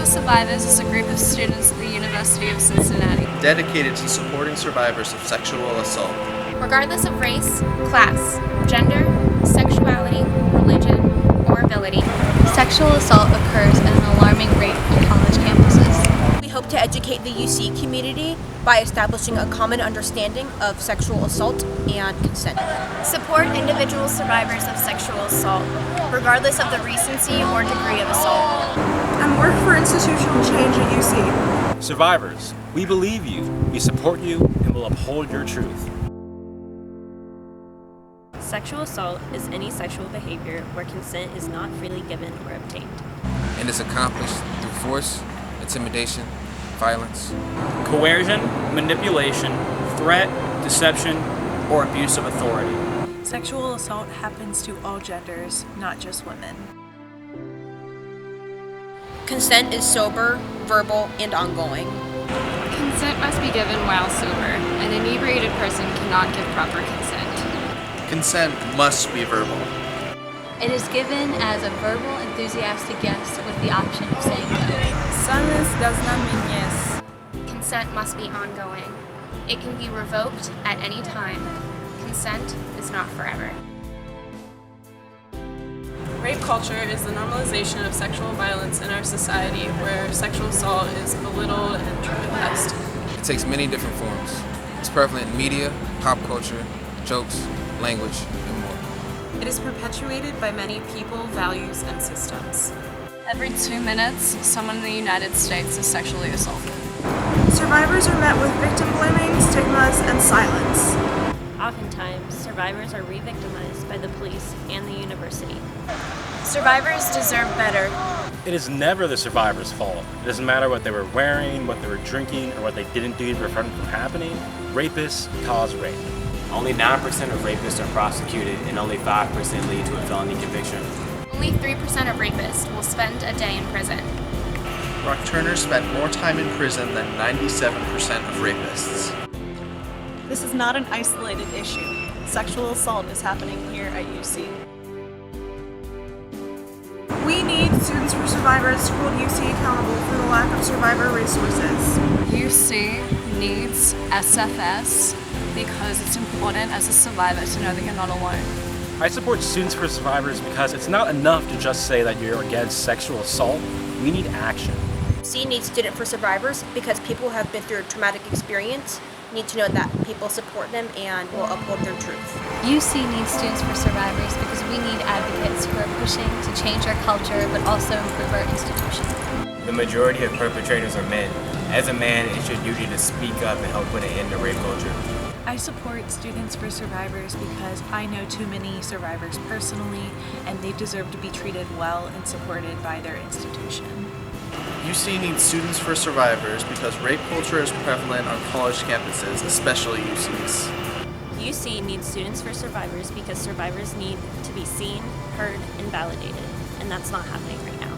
for Survivors is a group of students at the University of Cincinnati, dedicated to supporting survivors of sexual assault. Regardless of race, class, gender, sexuality, religion, or ability. Sexual assault occurs at an alarming rate on college campuses. We hope to educate the UC community by establishing a common understanding of sexual assault and consent. Support individual survivors of sexual assault, regardless of the recency or degree of assault. And work for institutional change at UC. Survivors, we believe you, we support you, and will uphold your truth. Sexual assault is any sexual behavior where consent is not freely given or obtained. And is accomplished through force, intimidation, violence, coercion, manipulation, threat, deception, or abuse of authority. Sexual assault happens to all genders, not just women. Consent is sober, verbal, and ongoing. consent must be given while sober. An inebriated person cannot give proper consent. Consent must be verbal. It is given as a verbal, enthusiastic yes with the option of saying no. Silence does not mean yes. Consent must be ongoing. It can be revoked at any time. Consent is not forever. Rape culture is the normalization of sexual violence in our society where sexual assault is belittled and trivialized. It takes many different forms. It's prevalent in media, pop culture, jokes, language, and more. It is perpetuated by many people, values, and systems. Every 2 minutes, someone in the United States is sexually assaulted. Survivors are met with victim blaming, stigmas, and silence. Oftentimes, survivors are re-victimized by the police and the university. Survivors deserve better. It is never the survivor's fault. It doesn't matter what they were wearing, what they were drinking, or what they didn't do to prevent it from happening. Rapists cause rape. Only 9% of rapists are prosecuted and only 5% lead to a felony conviction. Only 3% of rapists will spend a day in prison. Rock Turner spent more time in prison than 97% of rapists. This is not an isolated issue. Sexual assault is happening here at UC. We need Students for Survivors to hold UC accountable for the lack of survivor resources. UC needs SFS because it's important as a survivor to know that you're not alone. I support Students for Survivors because it's not enough to just say that you're against sexual assault. We need action. UC needs Student for Survivors because people who have been through a traumatic experience need to know that people support them and will uphold their truth. UC needs Students for Survivors because we need advocates who are pushing to change our culture but also improve our institution. The majority of perpetrators are men. As a man, it's your duty to speak up and help put an end to rape culture. I support Students for Survivors because I know too many survivors personally, and they deserve to be treated well and supported by their institution. UC needs Students for Survivors because rape culture is prevalent on college campuses, especially UC's. UC needs Students for Survivors because survivors need to be seen, heard, and validated, and that's not happening right now.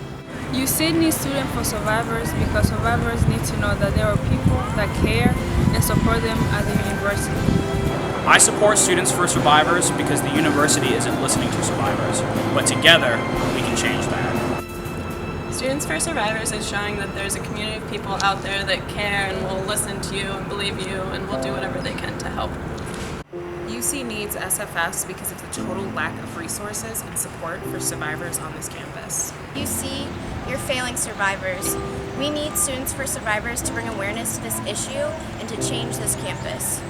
UC needs Students for Survivors because survivors need to know that there are people that care and support them at the university. I support Students for Survivors because the university isn't listening to survivors, but together we can change that. Students for Survivors is showing that there's a community of people out there that care and will listen to you and believe you and will do whatever they can to help. UC needs SFS because of the total lack of resources and support for survivors on this campus. UC, you're failing survivors. We need Students for Survivors to bring awareness to this issue and to change this campus.